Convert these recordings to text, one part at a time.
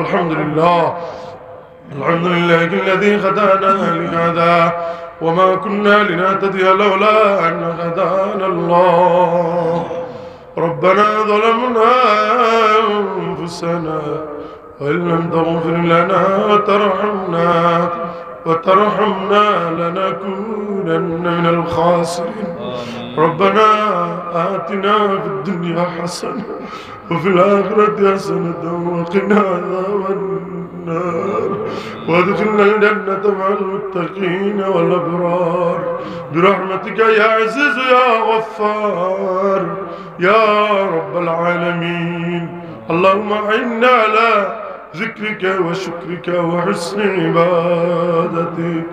الحمد لله الحمد لله الذي هدانا لهذا وما كنا لنهتدي لولا أن هدانا الله ربنا ظلمنا أنفسنا وإن لم تغفر لنا وترحمنا لنكونن من الخاسرين ربنا آتنا في الدنيا حسنة وفي الآخرة حسنة وقنا عذاب النار وادخلنا الجنة مع المتقين والأبرار برحمتك يا عزيز يا غفار يا رب العالمين اللهم أعنا على ذكرك وشكرك وحسن عبادتك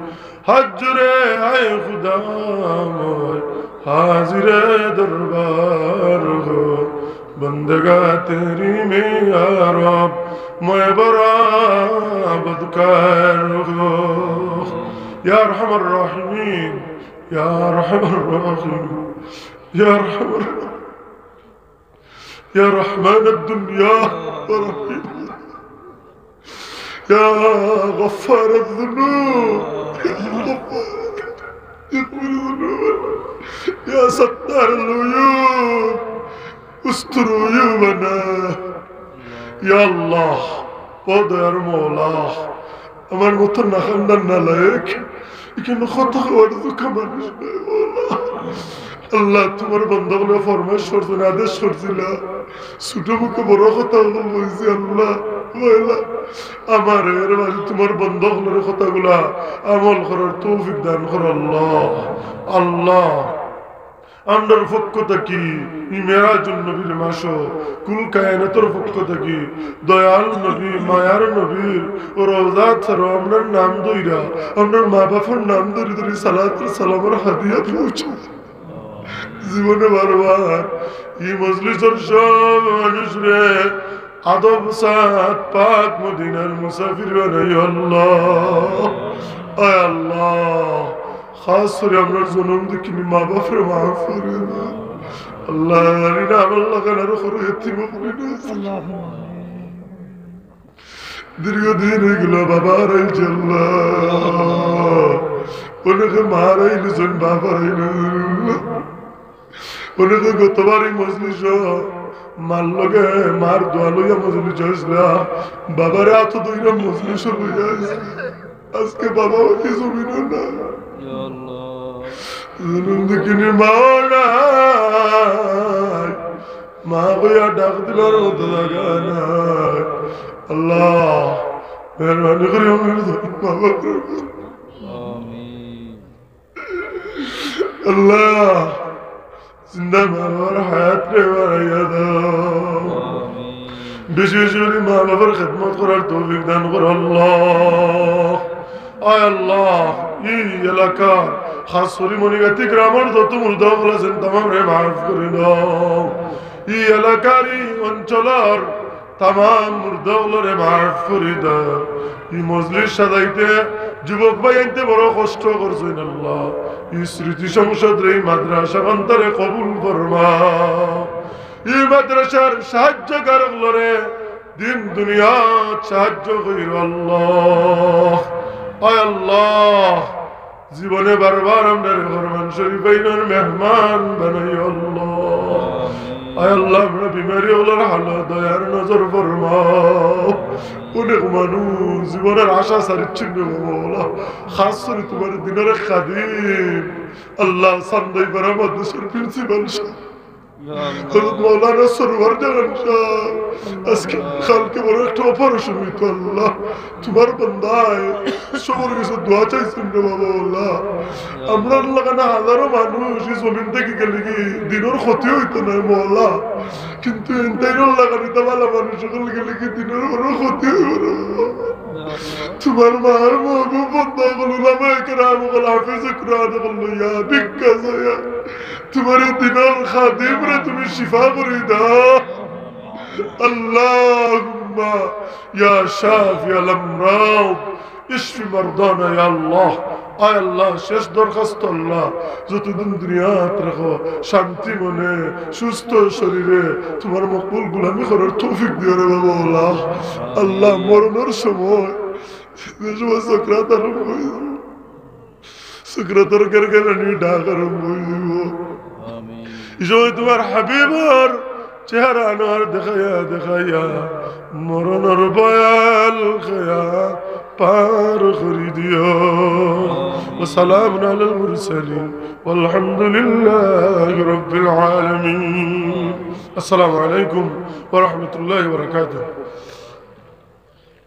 حجرے ہے خدا موئے حاضر دربار ہو بندگاہ تیری میں یا رب میں برابد کر ہو یا ارحم الراحمین یا ارحم الراحمین یا ارحم الراحمین یا رحمن الدنیا ورحمن يا غفار الذنوب يا ستار العيوب استر عيوبنا يا الله وضع مولا আমার মতো না খান্দার না লায়ক এখানে কত ওয়ার্দুকা মানুষ নাই مولا আল্লাহ তোমার বান্দাগুলো ফরমাইশ করছেন আদেশ করছিল ছোট মুখে বড় কথা বলছি আল্লাহ আমার তোমার বন্ধগুলোর কথাগুলা আমল করার তৌফিক দান কর আল্লাহ আল্লাহ আমরার পক্ষ থাকি মেরাজুন নবীর মাস কুল কায়নাতের পক্ষ থাকি দয়াল নবী মায়ার নবীর রওজা ছাড়ো আমরার নাম দইরা আমরার মা বাবার নাম ধরে ধরে সালাত সালামের হাদিয়া পৌঁছে জীবনে বারবার এই মজলিসের সব মানুষরে আদব সাত পাক মদিনার মুসাফির বানাই আল্লাহ আয় আল্লাহ খাস করে আমরা জনম দেখিনি মা বাপরে মাফ করে না আল্লাহ জানি না আমার লাগান আরো করে এতিম দীর্ঘদিন এগুলো বাবা রাইছে আল্লাহ অনেকে মা রাইলেছেন বাবা রাইলে অনেকে গতবারই মজলিস মার লগে মার দোয়া লইয়া মজলিস আসলাম বাবারে এত দইরা মজলিস লইয়া আজকে বাবা ওকে জমিন না দেখিনি মা নাই মা কইয়া ডাক দিলার মতো জায়গা নাই আল্লাহ মেহরবানি করে আমার বাবা আল্লাহ জিন্দা বাবার হায়াত রে বাড়াইয়া দাও বেশি বেশি করে মা বাবার খেদমত করার তৌফিক দান কর আল্লাহ আয় আল্লাহ এই এলাকার খাস করে মনিগাতি গ্রামের যত মুর্দাগুলো আছেন তামাম রে মাফ করে দাও এই এলাকার এই অঞ্চলের তামাম মুর্দাগুলো রে মাফ করে দাও এই মজলিস সাজাইতে যুবক ভাই আনতে বড় কষ্ট করছেন আল্লাহ এই স্মৃতি সংসদ রে মাদ্রাসা অন্তরে কবুল ফরমাও এই মাদ্রাসার সাহায্যকারক লরে দিন দুনিয়া সাহায্য কইর আল্লাহ আয় আল্লাহ জীবনে বারবার আমরা ফরমান শরীফ আইনার মেহমান বানাই আল্লাহ আয় আল্লাহ আমরা বিমারি ওলার হালত দয়ার নজর ফরমাও অনেক মানুষ জীবনের আশা সারিচ্ছিন্ন বাবা খাস করে তোমার দিনের খাদিম আল্লাহ সান্দাই পারা মাদ্রাসার প্রিন্সিপাল হযরত মাওলানা সরওয়ার জাহান সাহেব আজকে কালকে বড় একটা অপারেশন হইতো আল্লাহ তোমার বান্দায় সবার কাছে দোয়া চাইছেন রে বাবা আল্লাহ আমরা লাগানা হাজারো মানুষ এই জমিন থেকে গেলে কি দিনের ক্ষতি হইতো না মৌলা কিন্তু এনতাইরল লাগানিতে ভালো মানুষ সকলে গেলে কি দিনের বড় ক্ষতি হইব তোমার মার মহবুব বন্ধা বলো লামায় কেরাম বল হাফিজ কুরআন বললো ইয়া ভিক্ষা চাইয়া তোমার দিনের খাদিম রে তুমি শিফা করে দাও اللهم يا شافي الأمراض اشف مرضانا يا الله আয় আল্লাহ শেষ দরখাস্ত আল্লাহ যতদিন দুনিয়াত রাখো শান্তি মনে সুস্থ শরীরে তোমার মকবুল গোলামি করার তৌফিক দিও রে বাবা আল্লাহ আল্লাহ মরণের সময় সকরাত আরম্ভ হয়ে যাব সকরাতের গেরগেরানি ডাক আরম্ভ হয়ে যাব এই সময় তোমার হাবিবর চেহারা আনোয়ার দেখাইয়া দেখাইয়া মরণের বয়াল খেয়া পার করি দিও وسلام على المرسلين والحمد لله رب العالمين السلام عليكم ورحمة الله وبركاته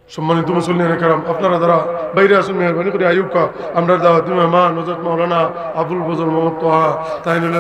সম্মানিত মুসল্লিয়ানে কেরাম আপনারা যারা বাইরে আসুন মেহরবানি করে আইয়ুবকা আমরা দাওয়াতি মেহমান হযরত মাওলানা আবুল ফজল মোহাম্মদ তোহা তাইনুল্লাহ